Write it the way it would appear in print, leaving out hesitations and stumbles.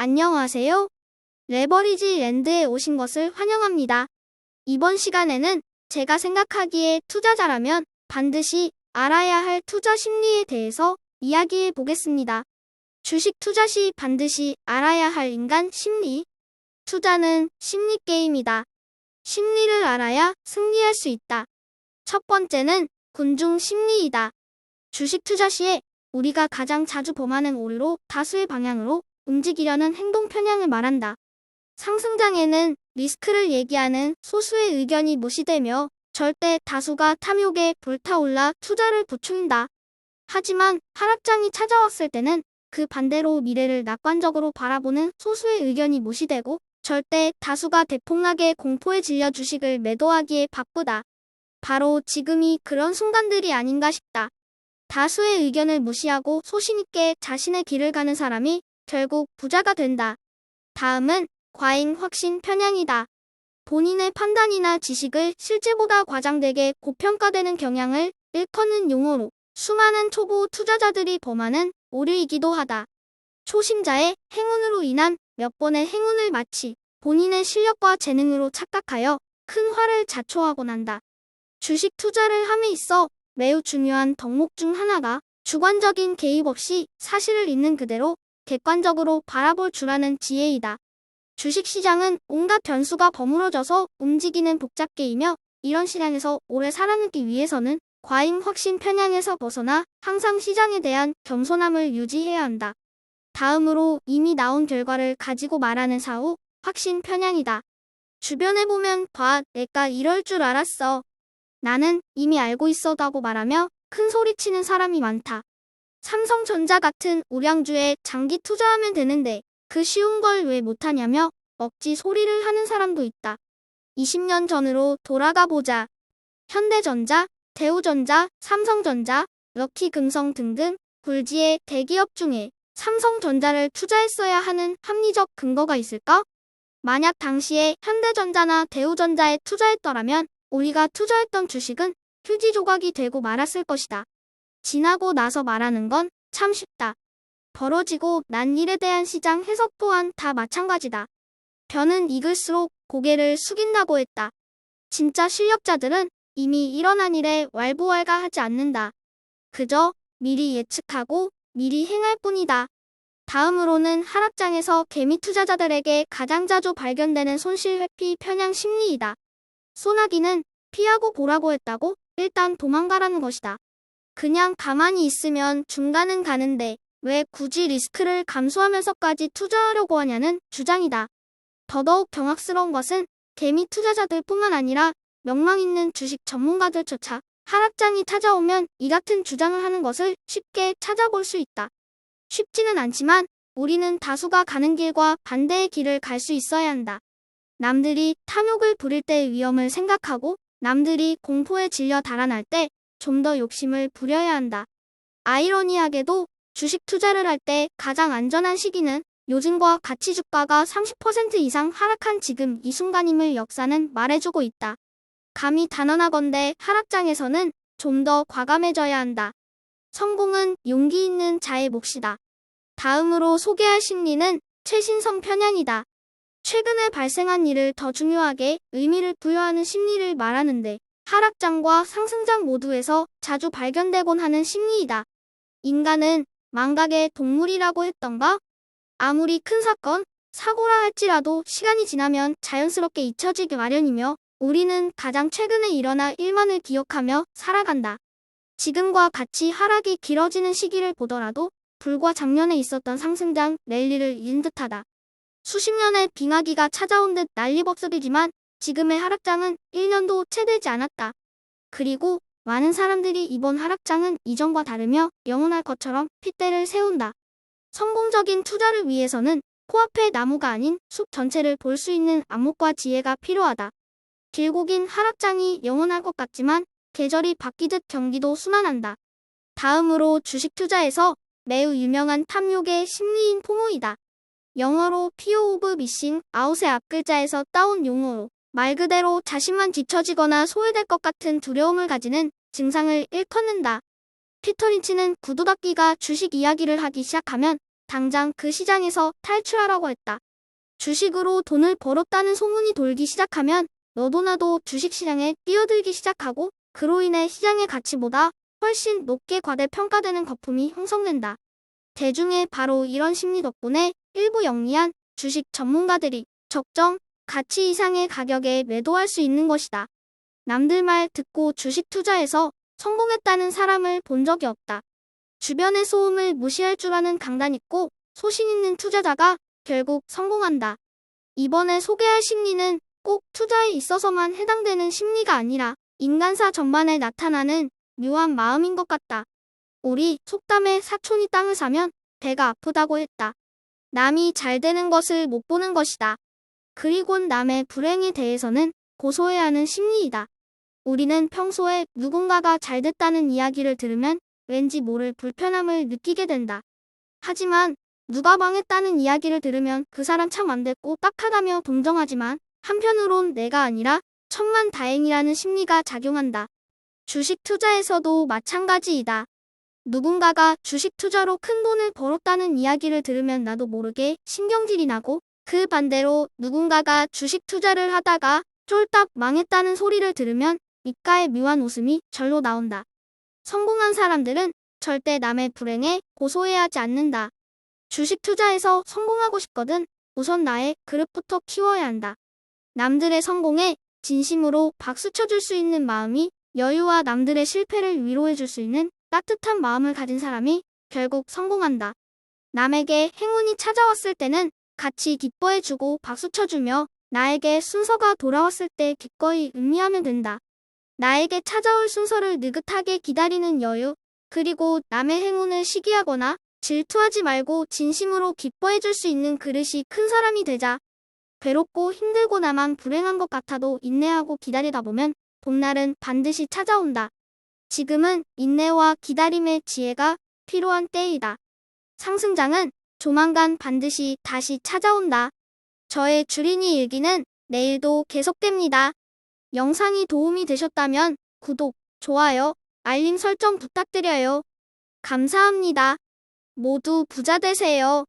안녕하세요. 레버리지 랜드에 오신 것을 환영합니다. 이번 시간에는 제가 생각하기에 투자자라면 반드시 알아야 할 투자 심리에 대해서 이야기해 보겠습니다. 주식 투자 시 반드시 알아야 할 인간 심리. 투자는 심리 게임이다. 심리를 알아야 승리할 수 있다. 첫 번째는 군중 심리이다. 주식 투자 시에 우리가 가장 자주 범하는 오류로 다수의 방향으로 움직이려는 행동 편향을 말한다. 상승장에는 리스크를 얘기하는 소수의 의견이 무시되며 절대 다수가 탐욕에 불타올라 투자를 부추긴다. 하지만 하락장이 찾아왔을 때는 그 반대로 미래를 낙관적으로 바라보는 소수의 의견이 무시되고 절대 다수가 대폭락의 공포에 질려 주식을 매도하기에 바쁘다. 바로 지금이 그런 순간들이 아닌가 싶다. 다수의 의견을 무시하고 소신있게 자신의 길을 가는 사람이 결국 부자가 된다. 다음은 과잉 확신 편향이다. 본인의 판단이나 지식을 실제보다 과장되게 고평가되는 경향을 일컫는 용어로 수많은 초보 투자자들이 범하는 오류이기도 하다. 초심자의 행운으로 인한 몇 번의 행운을 마치 본인의 실력과 재능으로 착각하여 큰 화를 자초하곤 한다. 주식 투자를 함에 있어 매우 중요한 덕목 중 하나가 주관적인 개입 없이 사실을 있는 그대로 객관적으로 바라볼 줄 아는 지혜이다. 주식시장은 온갖 변수가 버무려져서 움직이는 복잡계이며 이런 시장에서 오래 살아남기 위해서는 과잉 확신 편향에서 벗어나 항상 시장에 대한 겸손함을 유지해야 한다. 다음으로 이미 나온 결과를 가지고 말하는 사후 확신 편향이다. 주변에 보면 봐, 내가 이럴 줄 알았어. 나는 이미 알고 있어다고 말하며 큰 소리치는 사람이 많다. 삼성전자 같은 우량주에 장기 투자하면 되는데 그 쉬운 걸 왜 못하냐며 억지 소리를 하는 사람도 있다. 20년 전으로 돌아가 보자. 현대전자, 대우전자, 삼성전자, 럭키금성 등등 굴지의 대기업 중에 삼성전자를 투자했어야 하는 합리적 근거가 있을까? 만약 당시에 현대전자나 대우전자에 투자했더라면 우리가 투자했던 주식은 휴지 조각이 되고 말았을 것이다. 지나고 나서 말하는 건 참 쉽다. 벌어지고 난 일에 대한 시장 해석 또한 다 마찬가지다. 변은 익을수록 고개를 숙인다고 했다. 진짜 실력자들은 이미 일어난 일에 왈부왈가하지 않는다. 그저 미리 예측하고 미리 행할 뿐이다. 다음으로는 하락장에서 개미 투자자들에게 가장 자주 발견되는 손실 회피 편향 심리이다. 소나기는 피하고 보라고 했다고 일단 도망가라는 것이다. 그냥 가만히 있으면 중간은 가는데 왜 굳이 리스크를 감수하면서까지 투자하려고 하냐는 주장이다. 더더욱 경악스러운 것은 개미 투자자들 뿐만 아니라 명망 있는 주식 전문가들조차 하락장이 찾아오면 이 같은 주장을 하는 것을 쉽게 찾아볼 수 있다. 쉽지는 않지만 우리는 다수가 가는 길과 반대의 길을 갈 수 있어야 한다. 남들이 탐욕을 부릴 때의 위험을 생각하고 남들이 공포에 질려 달아날 때 좀 더 욕심을 부려야 한다. 아이러니하게도 주식 투자를 할 때 가장 안전한 시기는 요즘과 가치 주가가 30% 이상 하락한 지금 이 순간임을 역사는 말해주고 있다. 감히 단언하건대 하락장에서는 좀 더 과감해져야 한다. 성공은 용기 있는 자의 몫이다. 다음으로 소개할 심리는 최신성 편향이다. 최근에 발생한 일을 더 중요하게 의미를 부여하는 심리를 말하는데 하락장과 상승장 모두에서 자주 발견되곤 하는 심리이다. 인간은 망각의 동물이라고 했던가? 아무리 큰 사건, 사고라 할지라도 시간이 지나면 자연스럽게 잊혀지기 마련이며 우리는 가장 최근에 일어날 일만을 기억하며 살아간다. 지금과 같이 하락이 길어지는 시기를 보더라도 불과 작년에 있었던 상승장 랠리를 잊은 듯하다. 수십 년의 빙하기가 찾아온 듯 난리법석이지만 지금의 하락장은 1년도 채 되지 않았다. 그리고 많은 사람들이 이번 하락장은 이전과 다르며 영원할 것처럼 핏대를 세운다. 성공적인 투자를 위해서는 코앞의 나무가 아닌 숲 전체를 볼 수 있는 안목과 지혜가 필요하다. 길고 긴 하락장이 영원할 것 같지만 계절이 바뀌듯 경기도 순환한다. 다음으로 주식 투자에서 매우 유명한 탐욕의 심리인 포모이다. 영어로 Fear of Missing Out의 앞글자에서 따온 용어로 말 그대로 자신만 뒤처지거나 소외될 것 같은 두려움을 가지는 증상을 일컫는다. 피터 린치는 구두 닦기가 주식 이야기를 하기 시작하면 당장 그 시장에서 탈출하라고 했다. 주식으로 돈을 벌었다는 소문이 돌기 시작하면 너도 나도 주식시장에 뛰어들기 시작하고 그로 인해 시장의 가치보다 훨씬 높게 과대평가되는 거품이 형성된다. 대중의 바로 이런 심리 덕분에 일부 영리한 주식 전문가들이 적정 가치 이상의 가격에 매도할 수 있는 것이다. 남들 말 듣고 주식 투자해서 성공했다는 사람을 본 적이 없다. 주변의 소음을 무시할 줄 아는 강단 있고 소신 있는 투자자가 결국 성공한다. 이번에 소개할 심리는 꼭 투자에 있어서만 해당되는 심리가 아니라 인간사 전반에 나타나는 묘한 마음인 것 같다. 우리 속담에 사촌이 땅을 사면 배가 아프다고 했다. 남이 잘 되는 것을 못 보는 것이다. 그리곤 남의 불행에 대해서는 고소해야 하는 심리이다. 우리는 평소에 누군가가 잘 됐다는 이야기를 들으면 왠지 모를 불편함을 느끼게 된다. 하지만 누가 망했다는 이야기를 들으면 그 사람 참 안 됐고 딱하다며 동정하지만 한편으론 내가 아니라 천만다행이라는 심리가 작용한다. 주식 투자에서도 마찬가지이다. 누군가가 주식 투자로 큰 돈을 벌었다는 이야기를 들으면 나도 모르게 신경질이 나고 그 반대로 누군가가 주식 투자를 하다가 쫄딱 망했다는 소리를 들으면 입가에 묘한 웃음이 절로 나온다. 성공한 사람들은 절대 남의 불행에 고소해하지 않는다. 주식 투자에서 성공하고 싶거든 우선 나의 그릇부터 키워야 한다. 남들의 성공에 진심으로 박수 쳐줄 수 있는 마음이 여유와 남들의 실패를 위로해줄 수 있는 따뜻한 마음을 가진 사람이 결국 성공한다. 남에게 행운이 찾아왔을 때는 같이 기뻐해주고 박수 쳐주며 나에게 순서가 돌아왔을 때 기꺼이 음미하면 된다. 나에게 찾아올 순서를 느긋하게 기다리는 여유, 그리고 남의 행운을 시기하거나 질투하지 말고 진심으로 기뻐해줄 수 있는 그릇이 큰 사람이 되자. 괴롭고 힘들고 나만 불행한 것 같아도 인내하고 기다리다 보면 봄날은 반드시 찾아온다. 지금은 인내와 기다림의 지혜가 필요한 때이다. 상승장은 조만간 반드시 다시 찾아온다. 저의 주린이 일기는 내일도 계속됩니다. 영상이 도움이 되셨다면 구독, 좋아요, 알림 설정 부탁드려요. 감사합니다. 모두 부자 되세요.